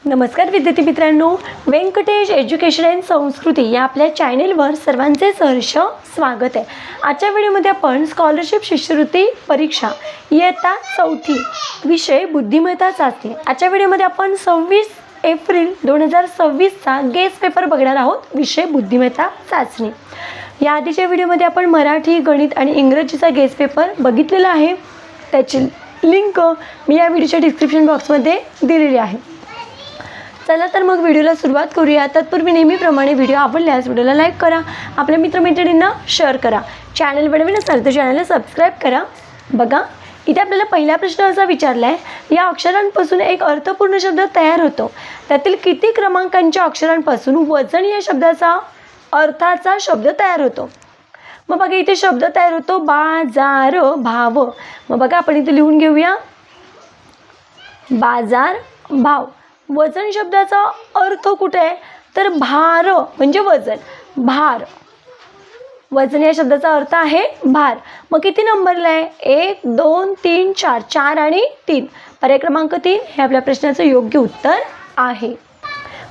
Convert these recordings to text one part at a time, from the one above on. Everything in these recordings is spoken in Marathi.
नमस्कार विद्यार्थी मित्रांनो, व्यंकटेश एज्युकेशन अँड संस्कृती या आपल्या चॅनेलवर सर्वांचे सहर्ष स्वागत आहे। आजच्या व्हिडिओमध्ये आपण स्कॉलरशिप शिष्यवृत्ती परीक्षा इयत्ता 4थी विषय बुद्धिमत्ता चाचणी। आजच्या व्हिडिओमध्ये आपण 26 एप्रिल 2026चा गेस पेपर बघणार आहोत, विषय बुद्धिमत्ता चाचणी। या आधीच्या व्हिडिओमध्ये आपण मराठी, गणित आणि इंग्रजीचा गेस पेपर बघितलेला आहे, त्याची लिंक मी या व्हिडिओच्या डिस्क्रिप्शन बॉक्समध्ये दिलेली आहे। चला तर मग व्हिडिओला सुरुवात करूया। तत्पूर्वी नेहमीप्रमाणे व्हिडिओ आवडल्यास व्हिडिओला लाईक करा, आपल्या मित्रमैत्रिणींना शेअर करा, चॅनलवर नवीन असाल तर चॅनलला सबस्क्राईब करा। बघा, इथे आपल्याला पहिला प्रश्न असा विचारला आहे, या अक्षरांपासून एक अर्थपूर्ण शब्द तयार होतो, त्यातील किती क्रमांकांच्या अक्षरांपासून वजन या शब्दाचा अर्थाचा शब्द तयार होतो। मग बघा, इथे शब्द तयार होतो बाजार भाव। मग बघा, आपण इथे लिहून घेऊया बाजार भाव। वजन शब्दाचा अर्थ कुठे आहे तर भार म्हणजे वजन, भार। वजन या शब्दाचा अर्थ आहे भार। मग किती नंबरला आहे? 1 2 3 4, 4 आणि 3, पर्याय क्रमांक 3 हे आपल्या प्रश्नाचं योग्य उत्तर आहे।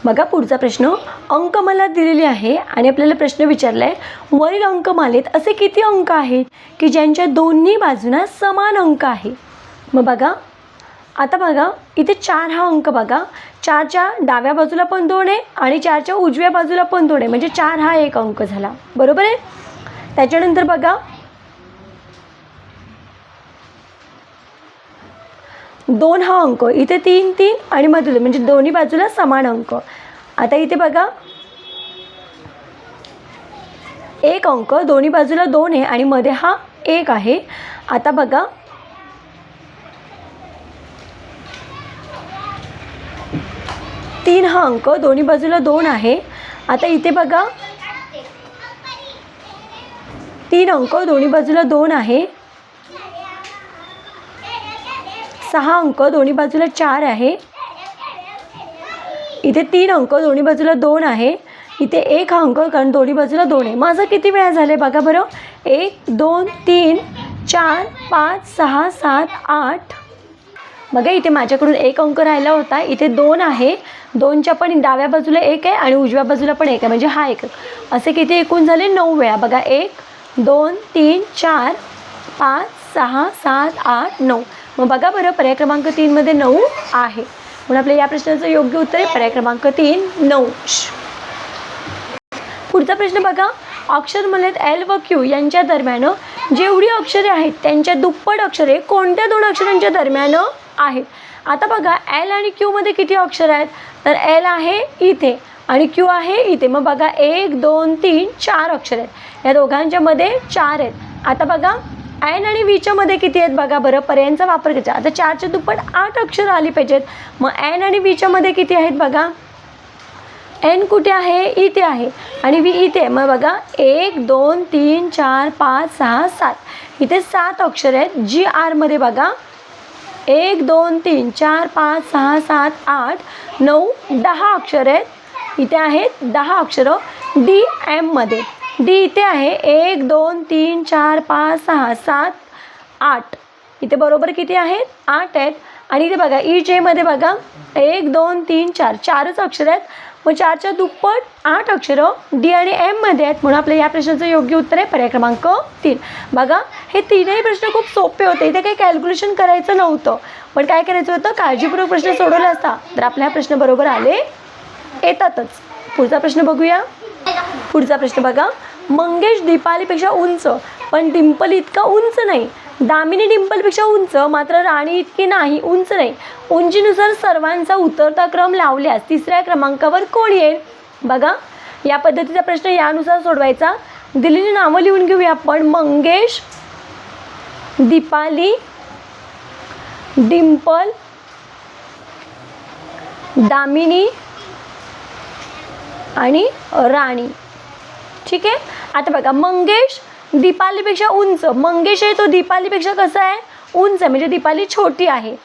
बघा, पुढचा प्रश्न अंकमाला दिलेली आहे आणि आपल्याला प्रश्न विचारला आहे, वरील अंकमालेत असे किती अंक आहेत की ज्यांच्या दोन्ही बाजूंना समान अंक आहे। मग बघा, आता बघा, इथे 4 हा अंक बघा, 4च्या डाव्या बाजूला पण 2 आहे आणि 4च्या उजव्या बाजूला पण 2 आहे, म्हणजे 4 हा एक अंक झाला, बरोबर आहे। त्याच्यानंतर बघा 2 हा अंक, इथे 3 3 आणि मध्ये म्हणजे दोन्ही बाजूला समान अंक। आता इथे बघा 1 अंक, दोन्ही बाजूला 2 आहे आणि मध्ये हा 1 आहे। आता बघा 3 हा अंक, दोन्ही बाजूला 2 आहे। आता इथे बघा 3 अंक, दोन्ही बाजूला 2 आहे। 6 अंक, दोन्ही बाजूला 4 आहे। इथे 3 अंक, दोन्ही बाजूला 2 आहे। इथे 1 अंक, कारण दोन्ही बाजूला 2 आहे। माझं किती वेळा झाले बघा बरं, 1 2 3 4 5 6 7 8। बघा, इथे माझ्याकडून 1 अंक राहिला होता, इथे 2 आहे, 2च्या पण डाव्या बाजूला 1 आहे आणि उजव्या बाजूला पण 1 आहे, म्हणजे हा 1। असे किती एकूण झाले 9 वेळा। बघा 1 2 3 4 5 6 7 8 9। मग बघा बरं, पर्याय क्रमांक 3 मध्ये 9 आहे, म्हणून आपल्या या प्रश्नाचं योग्य उत्तर आहे पर्याय क्रमांक 3 9। पुढचा प्रश्न बघा, अक्षरमालेत L व Q यांच्या दरम्यान जेवढी अक्षरे आहेत त्यांच्या दुप्पट अक्षरे कोणत्या दोन अक्षरांच्या दरम्यान आहेत। आता बघा, L आणि Q मध्ये किती अक्षर आहेत तर L आहे इथे आणि Q आहे इथे। मग बघा 1 2 3 4 अक्षर आहेत, या दोघांच्या मध्ये 4 आहेत। आता बघा N आणि V च्या मध्ये किती आहेत बघा बरं, पर्यायांचा वापर करायचा। आता 4च्या दुप्पट 8 अक्षर आली पाहिजेत। मग N आणि V च्या मध्ये किती आहेत बघा, N कुठे आहे इथे आहे आणि V इथे। मग बघा 1 2 3 4 5 6 7, इथे 7 अक्षर आहेत। जी आर मध्ये बघा 1 2 3 4 5 6 7 8 9 10 अक्षर आहेत, इथे आहेत 10 अक्षरं। डी एम मध्ये डी इथे आहे 1 2 3 4 5 6 7 8, इथे बरोबर किती आहेत 8 आहेत। आणि इथे बघा ई जे मध्ये बघा 1 2 3 4, 4च अक्षर आहेत। मग 4च्या दुप्पट 8 अक्षरं डी आणि एम मध्ये आहेत, म्हणून आपल्या या प्रश्नाचं योग्य उत्तर आहे पर्याय क्रमांक 3। बघा, हे तीनही प्रश्न खूप सोपे होते, इथे काही कॅल्क्युलेशन करायचं नव्हतं, पण काय करायचं होतं, काळजीपूर्वक प्रश्न सोडवला असता तर आपल्या हा प्रश्न बरोबर आले येतातच। पुढचा प्रश्न बघूया। पुढचा प्रश्न बघा, मंगेश दीपालीपेक्षा उंच पण डिंपल इतका उंच नाही, दामिनी डिंपलपेक्षा उंच मात्र राणी इतकी नाही, उंच नाही, उंचीनुसार सर्वांचा उतरता क्रम लावल्यास तिसऱ्या क्रमांकावर कोण येईल। बघा, या पद्धतीचा प्रश्न यानुसार सोडवायचा। दिलेली नावं लिहून घेऊया आपण, मंगेश, दीपाली, डिंपल, दामिनी आणि राणी, ठीक आहे। आता बघा, मंगेश दीपालीपेक्षा उंच, मंगेश आहे तो दीपालीपेक्षा कसा आहे उंच आहे, म्हणजे दीपाली छोटी आहे।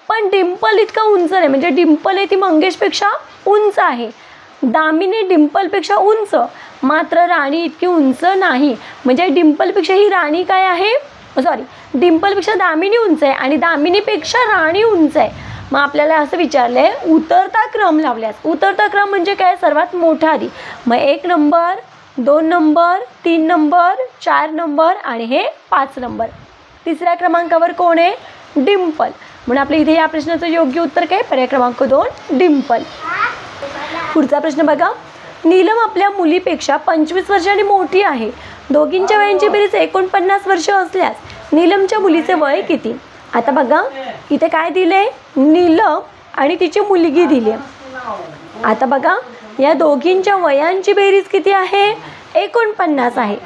पण डिंपल इतका उंच नाही, म्हणजे डिंपल आहे ती मंगेशपेक्षा उंच आहे। दामिनी डिंपलपेक्षा उंच मात्र राणी इतकी उंच नाही, म्हणजे डिंपलपेक्षा ही राणी काय आहे, सॉरी, डिंपलपेक्षा दामिनी उंच आहे आणि दामिनीपेक्षा राणी उंच आहे, मग आपल्याला असं विचारलं आहे उतरता क्रम लावल्यास. उतरता क्रम म्हणजे काय, सर्वात मोठा आधी. मग 1 नंबर, 2 नंबर, 3 नंबर, 4 नंबर आणि हे 5 नंबर. तिसऱ्या क्रमांकावर कोण आहे, डिंपल. म्हणून आपल्या इथे या प्रश्नाचं योग्य उत्तर काय, पर्याय क्रमांक 2 डिंपल. पुढचा प्रश्न बघा. नीलम आपल्या मुलीपेक्षा 25 वर्षांनी मोठी आहे. दोघींच्या वयांची बेरीज 49 वर्ष असल्यास नीलमच्या मुलीचे वय किती. आता बघा इथे काय दिले, नीलम आणि तिची मुलगी दिली. आता बघा या दोघींच्या वयांची बेरीज किती आहे, 49 आहे.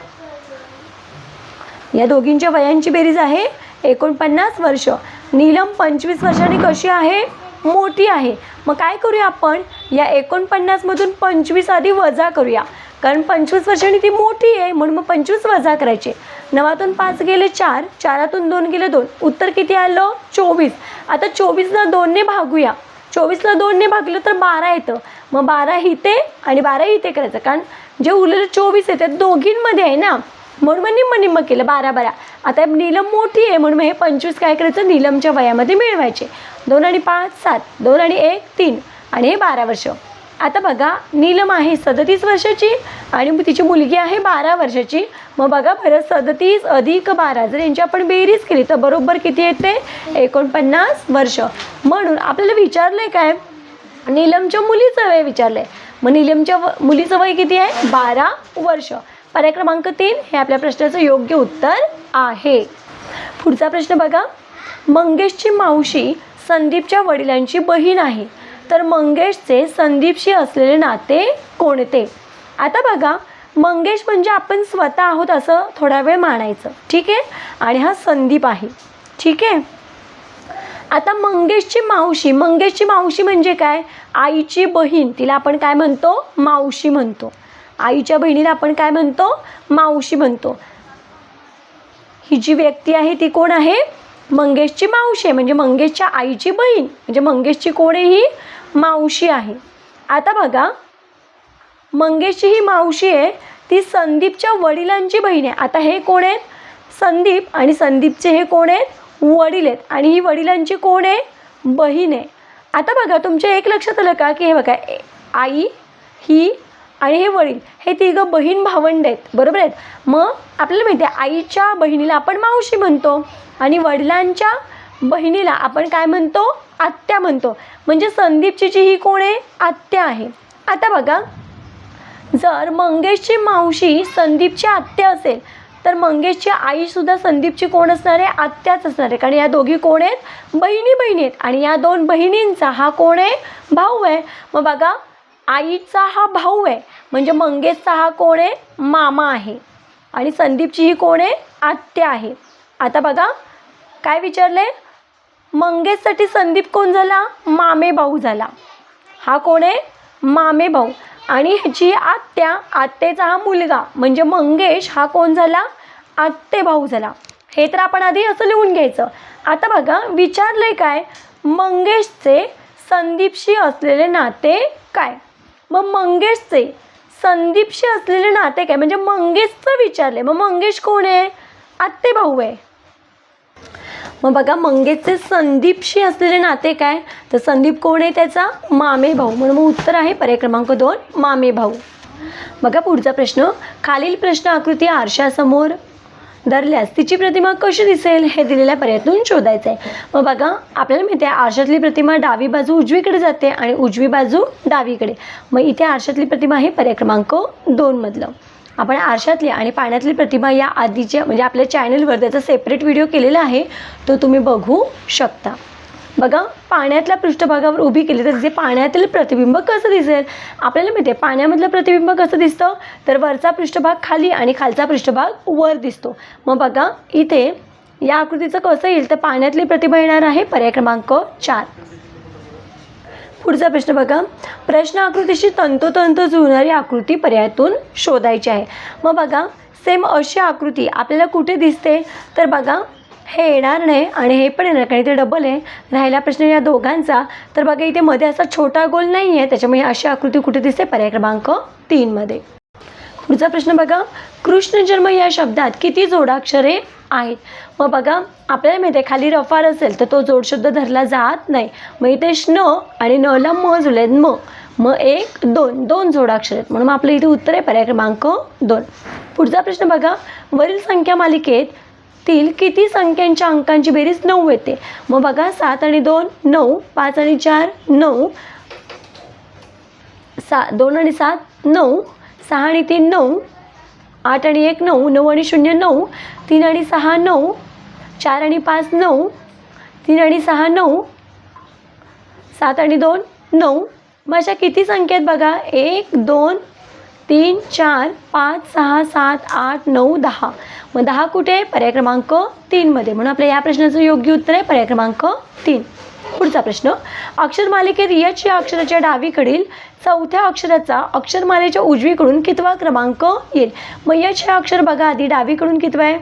या दोघींच्या वयांची बेरीज आहे 49 वर्ष. नीलम 25 वर्षांनी कशी आहे, मोठी आहे. मग काय करूया आपण, या 49 मधून 25 आधी वजा करूया, कारण 25 वर्षांनी ती मोठी आहे म्हणून मग 25 वजा करायचे. 9तून 5 गेले 4, 4तून 2 गेले 2, उत्तर किती आलं, 24. आता 24ला 2ने भागूया. 24ला 2ने भागलं तर 12 येतं. मग 12 इथे आणि 12 इथे करायचं, कारण जे उरलेलं 24 येते दोघींमध्ये आहे ना, म्हणून मग निम्म केलं 12. आता नीलम मोठी आहे म्हणून हे 25 काय करायचं, नीलमच्या वयामध्ये मिळवायचे. 2 आणि 5 7, 2 आणि 1 3 आणि हे 12 वर्ष. आता बघा नीलम आहे 37 वर्षाची आणि तिची मुलगी आहे 12 वर्षाची. मग बघा बरं 37 अधिक 12 जर यांची आपण बेरीज केली तर बरोबर किती येते, 49 वर्ष. म्हणून आपल्याला विचारलं आहे काय, नीलमच्या मुलीचं वय विचारलं आहे. मग नीलमच्या मुलीचं वय किती आहे, 12 वर्ष. पर्याय क्रमांक 3 हे आपल्या प्रश्नाचं योग्य उत्तर आहे. पुढचा प्रश्न बघा. मंगेशची मावशी संदीपच्या वडिलांची बहीण आहे, तर मंगेशचे संदीपशी असलेले नाते कोणते. आता बघा मंगेश म्हणजे आपण स्वतः आहोत असं थोडा वेळ मानायचं, ठीक आहे, आणि हा संदीप आहे, ठीक आहे. आता मंगेशची मावशी म्हणजे काय, आईची बहीण, तिला आपण काय म्हणतो, मावशी म्हणतो. आईच्या बहिणीला आपण काय म्हणतो, मावशी म्हणतो. ही जी व्यक्ती आहे ती कोण आहे, मंगेशची मावशी आहे, म्हणजे मंगेशच्या आईची बहीण, म्हणजे मंगेशची कोण आहे, ही मावशी आहे. आता बघा मंगेशची ही मावशी आहे, ती संदीपच्या वडिलांची बहीण आहे. आता हे कोण आहेत, संदीप, आणि संदीपचे हे कोण आहेत, वडील आहेत, आणि ही वडिलांची कोण आहे, बहीण आहे. आता बघा तुमच्या एक लक्षात आलं का, की हे बघा आई, ही आणि हे वडील, हे तिघं बहीण भावंड आहेत, बरोबर आहेत. मग आपल्याला माहिती आहे आईच्या बहिणीला आपण मावशी म्हणतो आणि वडिलांच्या बहिणीला आपण काय म्हणतो, आत्या म्हणतो. म्हणजे संदीपची जी ही कोण आहे, आत्या आहे. आता बघा जर मंगेशची मावशी संदीपची आत्या असेल तर मंगेशची आईसुद्धा संदीपची कोण असणार आहे, आत्याच असणार आहे, कारण या दोघी कोण आहेत, बहिणी आहेत, आणि या 2 बहिणींचा हा कोण आहे, भाऊ आहे. मग बघा आईचा हा भाऊ आहे म्हणजे मंगेशचा हा कोण आहे, मामा आहे, आणि संदीपची ही कोण आहे, आत्या आहे. आता बघा काय विचारले, मंगेशसाठी संदीप कोण झाला, मामे भाऊ झाला. हा कोण आहे, मामे भाऊ, आणि ह्याची आत्याचा हा मुलगा म्हणजे मंगेश हा कोण झाला, आत्ते भाऊ झाला. हे तर आपण आधी असं लिहून घ्यायचं. आता बघा विचारलंय काय, मंगेशचे संदीपशी असलेले नाते काय. मग मंगेशचे संदीपशी असलेले नाते काय, म्हणजे मंगेशचं विचारले. मग मंगेश कोण आहे, आत्ते भाऊ आहे. मग बघा मंगेशचे संदीपशी असलेले नाते काय, तर संदीप कोण आहे, त्याचा मामे भाऊ. म्हणून मग उत्तर आहे पर्याय क्रमांक 2 मामे भाऊ. बघा पुढचा प्रश्न. खालील प्रश्न आकृती आरशासमोर धरल्यास तिची प्रतिमा कशी दिसेल हे दिलेल्या पर्यायातून शोधायचं आहे. मग बघा आपल्याला माहिती आहे आरशातली प्रतिमा डावी बाजू उजवीकडे जाते आणि उजवी बाजू डावीकडे. मग इथे आरशातली प्रतिमा आहे पर्याय क्रमांक 2 मधलं. आपण आरशातली आणि पाण्यातली प्रतिमा या आधीच्या म्हणजे आपल्या चॅनलवर त्याचा सेपरेट व्हिडिओ केलेला आहे, तो तुम्ही बघू शकता. बघा पाण्यातल्या पृष्ठभागावर उभी केली तर तिचे पाण्यातील प्रतिबिंब कसं दिसेल. आपल्याला माहिती आहे पाण्यामधलं प्रतिबिंब कसं दिसतं, तर वरचा पृष्ठभाग खाली आणि खालचा पृष्ठभाग वर दिसतो. मग बघा इथे या आकृतीचं कसं येईल, तर पाण्यातली प्रतिमा येणार आहे पर्याय क्रमांक 4. पुढचा प्रश्न बघा. प्रश्न आकृतीशी तंतोतंत जुळणारी आकृती पर्यायातून शोधायची आहे. मग बघा सेम अशी आकृती आपल्याला कुठे दिसते, तर बघा हे येणार नाही आणि हे पण येणार कारण इथे डबल आहे. राहिला प्रश्न या दोघांचा, तर बघा इथे मध्ये असा छोटा गोल नाही आहे, त्याच्यामुळे अशी आकृती कुठे दिसते, पर्याय क्रमांक 3 मध्ये. पुढचा प्रश्न बघा. कृष्ण जन्म या शब्दात किती जोडाक्षरे आहेत. मग बघा आपल्याला माहिती आहे खाली रफार असेल तर तो जोडशब्द धरला जात नाही. मग इथे श्न आणि नला म जुळले मग 1 2 2 जोडाक्षर आहेत म्हणून आपलं इथे उत्तर आहे पर्याय क्रमांक 2. पुढचा प्रश्न बघा, वरील संख्या मालिकेतील किती संख्यांच्या अंकांची बेरीज 9 येते. मग बघा 7 आणि 2 9, 5 आणि 4 9, 2 आणि 7 9, 6 आणि 3 9, 8 आणि 1 9, 9 आणि 0 9, 3 आणि 6 9, 4 आणि 5 9, 3 आणि 6 9, 7 आणि 2 9. मग अशा किती संख्या आहेत बघा, 1 2 3 4 5 6 7 8 9 10. मग 10 कुठे आहे, पर्याय क्रमांक 3 मध्ये. म्हणून आपल्या या प्रश्नाचं योग्य उत्तर आहे पर्याय क्रमांक 3. पुढचा प्रश्न, अक्षरमालिकेत यच या अक्षराच्या डावीकडील चौथ्या अक्षराचा अक्षरमालेच्या उजवीकडून कितवा क्रमांक येईल. मग यच हे अक्षर बघा आधी डावीकडून कितवा आहे,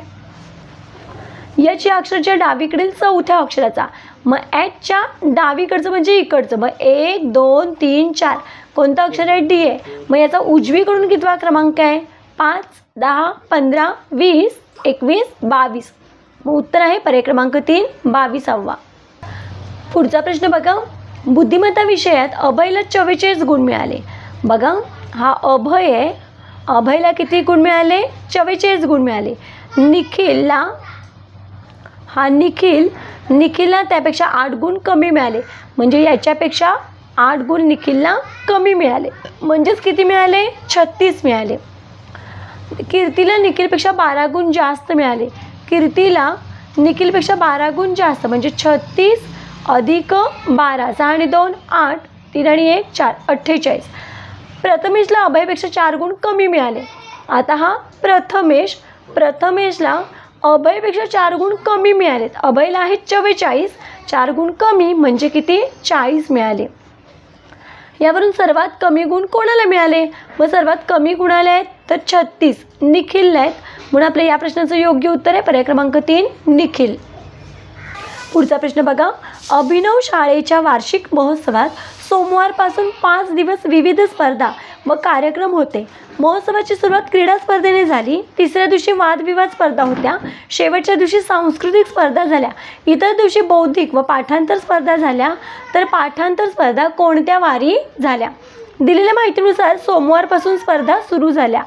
यच या अक्षराच्या डावीकडील चौथ्या अक्षराचा. मग एचच्या डावीकडचं म्हणजे इकडचं. मग 1 2 3 4 कोणतं अक्षर आहे, डी आहे. मग याचा उजवीकडून कितवा क्रमांक आहे, 5 10 15 20 21 22. मग उत्तर आहे पर्याय क्रमांक 3 22वा. पुढचा प्रश्न बघा, बुद्धिमत्ता विषयात अभयला 44 गुण मिळाले. बघा हा अभय आहे, अभयला किती गुण मिळाले, 44 गुण मिळाले. निखिलला निखिलला त्यापेक्षा 8 गुण कमी मिळाले. म्हणजे याच्यापेक्षा 8 गुण निखिलला कमी मिळाले. म्हणजेच किती मिळाले, 36 मिळाले. कीर्तीला निखिलपेक्षा 12 गुण जास्त मिळाले. कीर्तीला निखिलपेक्षा 12 गुण जास्त म्हणजे 36 अधिक 12, 6 आणि 2 8, 3 आणि 1 4 48. प्रथमेशला अभयपेक्षा 4 गुण कमी मिळाले. आता हा प्रथमेशला अभयपेक्षा 4 गुण कमी मिळालेत. अभयला आहेत 44, 4 गुण कमी म्हणजे किती, 40 मिळाले. यावरून सर्वात कमी गुण कोणाला मिळाले. व सर्वात कमी गुणाले आहेत तर 36 निखिलला आहेत. म्हणून आपल्या या प्रश्नाचं योग्य उत्तर आहे पर्याय क्रमांक 3 निखिल. पुढचा प्रश्न बघा, अभिनव शाळेच्या वार्षिक महोत्सवात सोमवारपासून 5 दिवस विविध स्पर्धा व कार्यक्रम होते. महोत्सवाची सुरुवात क्रीडा स्पर्धेने झाली. तिसऱ्या दिवशी वादविवाद स्पर्धा होत्या. शेवटच्या दिवशी सांस्कृतिक स्पर्धा झाल्या. इतर दिवशी बौद्धिक व पाठांतर स्पर्धा झाल्या. तर पाठांतर स्पर्धा कोणत्या वारी झाल्या. दिलेल्या माहितीनुसार सोमवारपासून स्पर्धा सुरू झाल्या.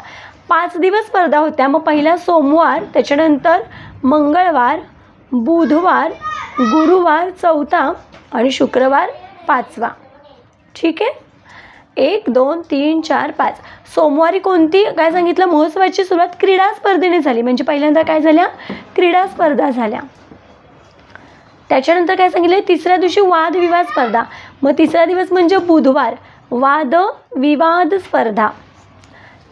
5 दिवस स्पर्धा होत्या. मग पहिला सोमवार, त्याच्यानंतर मंगळवार, बुधवार, गुरुवार 4था आणि शुक्रवार 5वा. ठीक आहे, 1 2 3 4 5. सोमवारी कोणती काय सांगितलं, महोत्सवाची सुरुवात क्रीडा स्पर्धेने झाली. म्हणजे पहिल्यांदा काय झाल्या, क्रीडा स्पर्धा झाल्या. त्याच्यानंतर काय सांगितलं, तिसऱ्या दिवशी वादविवाद स्पर्धा. मग तिसरा दिवस म्हणजे बुधवार, वादविवाद स्पर्धा.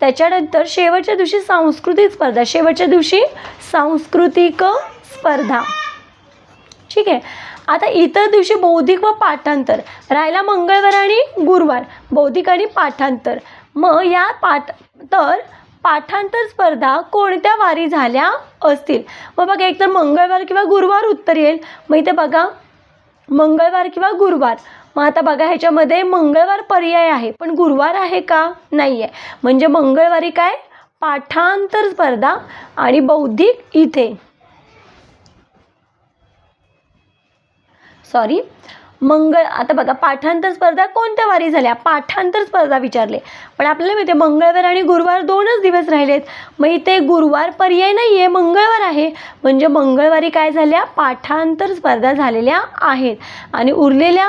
त्याच्यानंतर शेवटच्या दिवशी सांस्कृतिक स्पर्धा. शेवटच्या दिवशी सांस्कृतिक स्पर्धा. ठीक आहे. आता इतर दिवशी बौद्धिक व पाठांतर. राहिला मंगळवार आणि गुरुवार, बौद्धिक आणि पाठांतर. मग या पाठांतर स्पर्धा कोणत्या वारी झाल्या असतील. मग बघा एकतर मंगळवार किंवा गुरुवार उत्तर येईल. मग इथे बघा मंगळवार किंवा गुरुवार. मग आता बघा ह्याच्यामध्ये मंगळवार पर्याय आहे पण गुरुवार आहे का, नाही आहे. म्हणजे मंगळवारी काय, पाठांतर स्पर्धा आणि बौद्धिक इथे आता बघा पाठांतर स्पर्धा कोणत्या वारी झाल्या, पाठांतर स्पर्धा विचारले. पण आपल्याला माहिती आहे मंगळवार आणि गुरुवार 2च दिवस राहिलेत. मग इथे गुरुवार पर्याय नाही आहे, मंगळवार आहे. म्हणजे मंगळवारी काय झाल्या, पाठांतर स्पर्धा झालेल्या आहेत. आणि उरलेल्या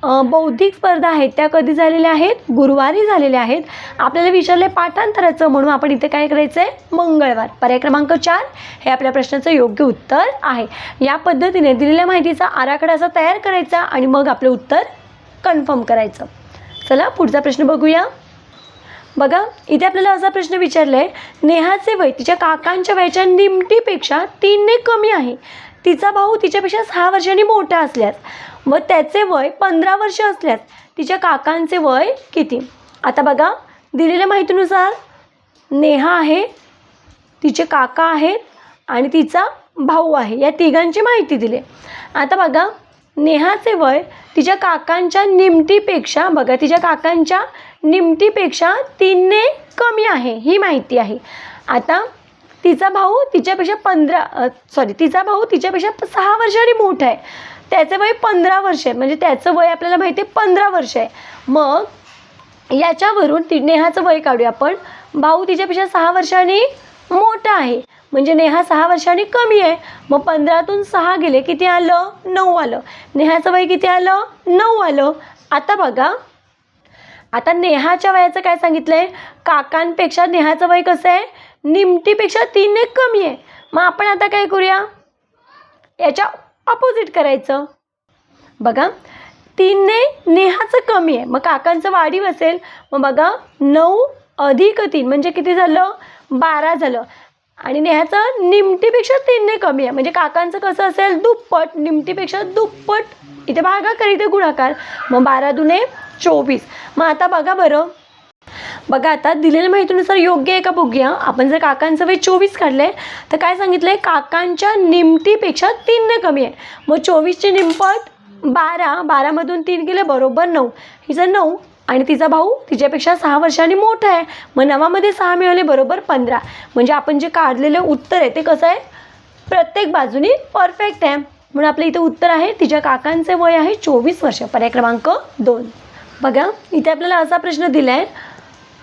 बौद्धिक स्पर्धा आहेत त्या कधी झालेल्या आहेत, गुरुवारी झालेल्या आहेत. आपल्याला विचारले पाठांतराचं, म्हणून आपण इथे काय करायचं आहे, मंगळवार. पर्याय क्रमांक 4 हे आपल्या प्रश्नाचं योग्य उत्तर आहे. या पद्धतीने दिलेल्या माहितीचा आराखडा असा तयार करायचा आणि मग आपलं उत्तर कन्फर्म करायचं. चला पुढचा प्रश्न बघूया. बघा इथे आपल्याला असा प्रश्न विचारला आहे, नेहाचे वय तिच्या काकांच्या वयाच्या निमटीपेक्षा 3 ने कमी आहे. तिचा भाऊ तिच्यापेक्षा 6 वर्षांनी मोठा असल्यास व त्याचे वय 15 वर्ष असल्यास तिच्या काकांचे वय किती. आता बघा दिलेल्या माहितीनुसार नेहा आहे, तिचे काका आहेत आणि तिचा भाऊ आहे, या तिघांची माहिती दिली. आता बघा नेहाचे वय तिच्या काकांच्या निमटीपेक्षा, बघा तिच्या काकांच्या निमटीपेक्षा 3 ने कमी आहे, ही माहिती आहे. आता तिचा भाऊ तिचा भाऊ तिच्यापेक्षा 6 वर्षांनी मोठा आहे, त्याचं वय 15 वर्ष आहे, म्हणजे त्याचं वय आपल्याला माहिती आहे 15 वर्ष आहे. मग याच्यावरून नेहाचं वय काढूया आपण. भाऊ तिच्यापेक्षा 6 वर्षांनी मोठा आहे, म्हणजे नेहा 6 वर्षांनी कमी आहे. मग 15तून 6 गेले, किती आलं? 9 आलं. नेहाचं वय किती आलं? 9 आलं. आता बघा, आता नेहाच्या वयाचं काय सांगितलं आहे? काकांपेक्षा नेहाचं वय कसं आहे? निमतीपेक्षा 3 ने कमी आहे. मग आपण आता काय करूया? याच्या ऑपोजिट करायचं. बघा, 3 ने नेहाचं कमी आहे, मग काकांचं वाढीव असेल. मग बघा, 9 अधिक 3 म्हणजे किती झालं? 12 झालं. आणि नेहाचं निमतीपेक्षा 3 ने कमी आहे, म्हणजे काकांचं कसं असेल? दुप्पट. निमतीपेक्षा दुप्पट. इथे भागाकार, इथे गुणाकार. मग 12 दुने 24. मग आता बघा बरं, बघा आता दिलेल्या माहितीनुसार योग्य आहे का बघूया. आपण जर काकांचं वय 24 काढले तर काय सांगितलं आहे? काकांच्या निमतीपेक्षा 3 ने कमी आहे. मग 24चे निमपट 12. 12मधून 3 गेले, बरोबर 9. हिचं 9 आणि तिचा भाऊ तिच्यापेक्षा 6 वर्षांनी मोठा आहे. मग 9मध्ये 6 मिळवले, बरोबर 15. म्हणजे आपण जे काढलेलं उत्तर आहे ते कसं आहे? प्रत्येक बाजूनी परफेक्ट आहे. म्हणून आपलं इथे उत्तर आहे, तिच्या काकांचे वय आहे 24 वर्ष. पर्याय क्रमांक 2. बघा, इथे आपल्याला असा प्रश्न दिला आहे.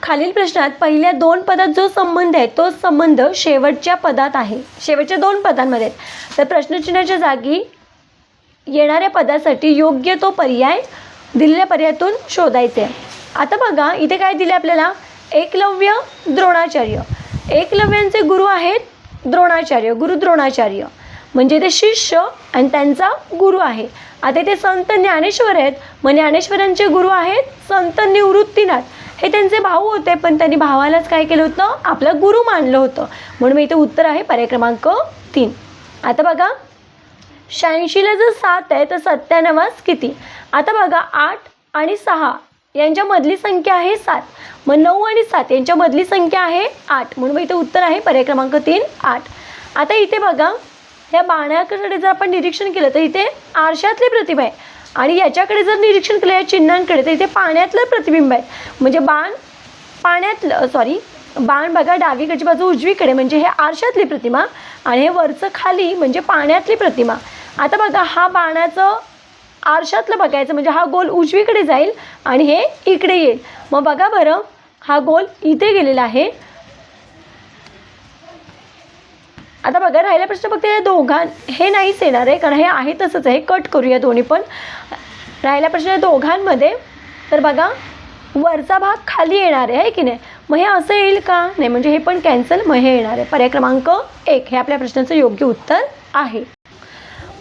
खालील प्रश्नात पहिल्या 2 पदात जो संबंध आहे तो संबंध शेवटच्या पदात आहे. शेवटच्या 2 पदांमध्ये. तर प्रश्नचिन्हाच्या जागी येणाऱ्या पदासाठी योग्य तो पर्याय दिलेल्या पर्यायातून शोधायचे आहे. आता बघा, इथे काय दिले आपल्याला? एकलव्य, द्रोणाचार्य. एकलव्यांचे गुरु आहेत द्रोणाचार्य, गुरु द्रोणाचार्य, म्हणजे ते शिष्य आणि त्यांचा गुरु आहे. आता ते संत ज्ञानेश्वर आहेत, मग ज्ञानेश्वरांचे गुरु आहेत संत निवृत्तीनाथ. हे त्यांचे भाऊ होते, पण त्यांनी भावालाच काय केलं होतं? आपला गुरु मानलं होतं. म्हणून इथे उत्तर आहे पर्याय क्रमांक 3. आता बघा, 86ला जर 7 आहे तर 97 किती? आता बघा, 8 आणि 6 यांच्यामधली संख्या आहे 7. मग 9 आणि 7 यांच्यामधली संख्या आहे 8. म्हणून इथे उत्तर आहे पर्याय क्रमांक 3, 8. आता इथे बघा, ह्या बाणाकडे जर आपण निरीक्षण केलं तर इथे आरशातली प्रतिमा आहे, आणि याच्याकडे जर निरीक्षण केलं या चिन्हांकडे तर इथे पाण्यातलं प्रतिबिंब आहे. म्हणजे बाण बघा डावीकडची बाजू उजवीकडे, म्हणजे हे आरशातली प्रतिमा, आणि हे वरचं खाली म्हणजे पाण्यातली प्रतिमा. आता बघा, हा बाणाचं आरशातलं बघायचं, म्हणजे हा गोल उजवीकडे जाईल आणि हे इकडे येईल. मग बघा बरं, हा गोल इथे गेलेला आहे. आता बघा, राहिला प्रश्न फक्त या हे नाहीच येणार आहे, कारण हे आहे तसंच आहे. कट करूया दोन्ही पण. राहिला प्रश्न या दोघांमध्ये. तर बघा, वरचा भाग खाली येणार आहे की नाही? मग हे असं येईल का? नाही, म्हणजे हे पण कॅन्सल. मग हे येणार आहे. पर्याय क्रमांक 1 हे आपल्या प्रश्नाचं योग्य उत्तर आहे.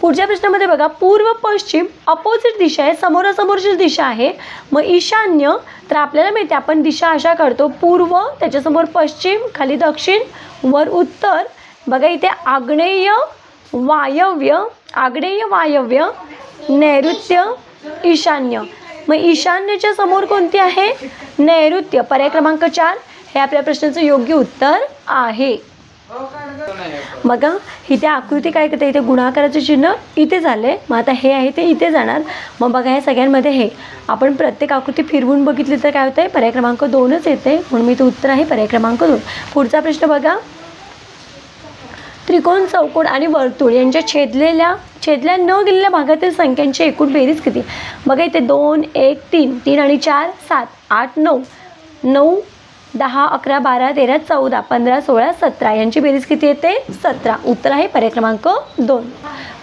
पुढच्या प्रश्नामध्ये बघा, पूर्व पश्चिम अपोजिट दिशा आहे, समोरासमोरची दिशा आहे. मग ईशान्य, तर आपल्याला माहिती आहे आपण दिशा अशा करतो, पूर्व, त्याच्यासमोर पश्चिम, खाली दक्षिण, वर उत्तर. बघा, इथे आग्नेय, वायव्य, नैऋत्य, ईशान्य. मग ईशान्यच्या समोर कोणती आहे? नैऋत्य. पर्याय क्रमांक 4 हे आपल्या प्रश्नाचं योग्य उत्तर आहे. बघा, इथे आकृती काय करते? इथे गुणाकाराचं चिन्ह इथे झाले. मग आता हे आहे ते इथे जाणार. मग बघा, हे सगळ्यांमध्ये हे आपण प्रत्येक आकृती फिरवून बघितली तर काय होतं? पर्याय क्रमांक 2च येते. म्हणून मी इथे उत्तर आहे पर्याय क्रमांक 2. पुढचा प्रश्न बघा, त्रिकोण, चौकोन आणि वर्तुळ यांच्या छेदल्या न गेलेल्या भागातील संख्यांची एकूण बेरीज किती? बघा, इथे 2, 1, 3, 3 आणि 4, 7, 8, 9, 9, 10, 11, 12, 13, 14, 15, 16, 17 यांची बेरीज किती येते? 17. उत्तर आहे पर्याय क्रमांक 2.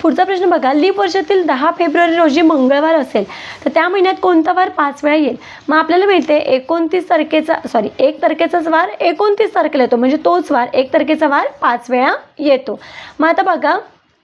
पुढचा प्रश्न बघा, लीप वर्षातील 10 फेब्रुवारी रोजी मंगळवार असेल तर त्या महिन्यात कोणता वार 5 वेळा येईल? मग आपल्याला मिळते 1 तारखेचाच वार 29 तारखेला येतो, म्हणजे तोच वार 1 तारखेचा वार 5 वेळा येतो. मग आता बघा,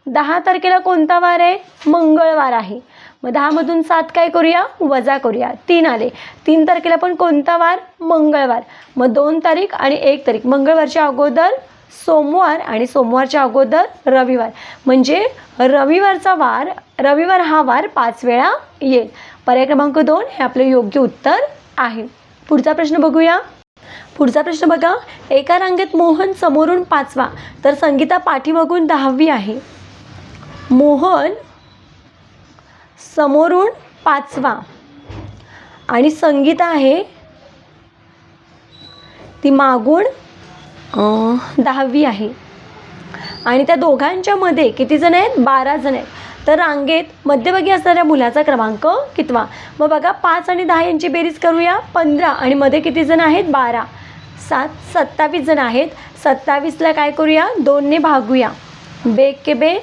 10 तारखेला कोणता वार आहे? मंगळवार आहे. मग 10मधून 7 काय करूया? वजा करूया. 3 आले. 3 तारखेला पण कोणता वार? मंगळवार. मग 2 तारीख आणि 1 तारीख, मंगळवारच्या अगोदर सोमवार आणि सोमवारच्या अगोदर रविवार, म्हणजे रविवार हा वार 5 वेळा येईल. पर्याय क्रमांक 2 हे आपलं योग्य उत्तर आहे. पुढचा प्रश्न बघूया. पुढचा प्रश्न बघा, एका रांगेत मोहन समोरून 5वा तर संगीता पाठीमागून 10वी आहे. मोहन समोरून 5वा आणि संगीता आहे ती मागून 10वी आहे आणि त्या दोघांच्या मध्ये किती जण आहेत? 12 जण आहेत. तर रांगेत मध्यभागी असणाऱ्या मुलाचा क्रमांक कितवा? मग बघा 5 आणि 10 यांची बेरीज करूया. 15 आणि मध्ये किती जण आहेत? 12. 27 जण आहेत. 27ला काय करूया? 2ने भागूया. बे के बे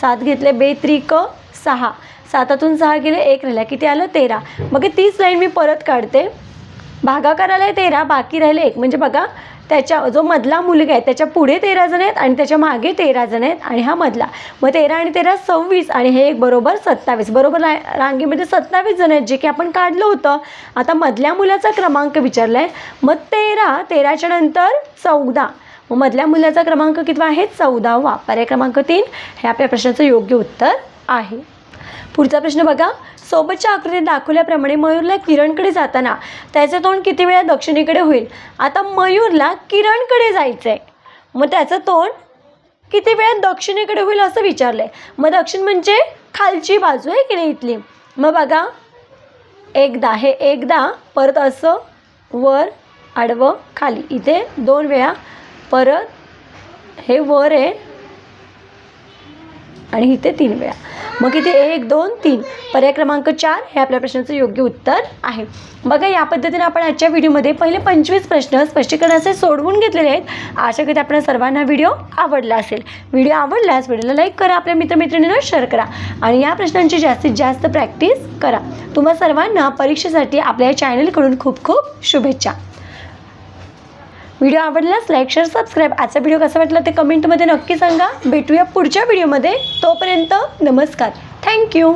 7 घेतले, बे त्रिक 6, 7तून 6 गेले, 1 राहिला, किती आलं? 13. मग हे 30 लाईन मी परत काढते. भागाकाराला आहे 13, बाकी राहिले 1. म्हणजे बघा त्याच्या जो मधला मुलगा आहे त्याच्या पुढे 13 जण आहेत आणि त्याच्या मागे 13 जण आहेत आणि हा मधला. मग 13 आणि 13 26 आणि हे एक बरोबर 27. बरोबर रांगेमध्ये 27 जण आहेत जे की आपण काढलं होतं. आता मधल्या मुलाचा क्रमांक विचारला आहे. मग 13च्या नंतर 14. मग मधल्या मुलाचा क्रमांक कितवा आहे? 14वा. पर्याय क्रमांक 3 हे आपल्या प्रश्नाचं योग्य उत्तर आहे. पुढचा प्रश्न बघा. सोबतच्या आकृतीत दाखवल्याप्रमाणे मयूरला किरणकडे जाताना त्याचं तोंड किती वेळा दक्षिणेकडे होईल? आता मयूरला किरणकडे जायचं आहे, मग त्याचं तोंड किती वेळा दक्षिणेकडे होईल असं विचारलं आहे. मग दक्षिण म्हणजे खालची बाजू आहे की नाही इथली. मग बघा एकदा, हे एकदा, परत असं वर आडवं खाली, इथे 2 वेळा, परत हे वर आहे आणि इथे 3 वेळा. मग इथे 1 2 3. पर्याय क्रमांक 4 हे आपल्या प्रश्नाचं योग्य उत्तर आहे. बघा या पद्धतीने आपण आजच्या व्हिडिओमध्ये पहिले 25 प्रश्न स्पष्टीकरणाचे सोडवून घेतलेले आहेत. आशा करते आपल्या सर्वांना व्हिडिओ आवडला असेल. व्हिडिओ आवडल्यास व्हिडिओला लाईक करा, आपल्या मित्रमैत्रिणींना शेअर करा आणि या प्रश्नांची जास्तीत जास्त प्रॅक्टिस करा. तुम्हा सर्वांना परीक्षेसाठी आपल्या या चॅनलकडून खूप खूप शुभेच्छा. व्हिडिओ आवडल्यास लाईक, शेअर, सबस्क्राईब. आजचा व्हिडिओ कसा वाटला ते कमेंटमध्ये नक्की सांगा. भेटूया पुढच्या व्हिडिओमध्ये. तोपर्यंत नमस्कार. थँक्यू.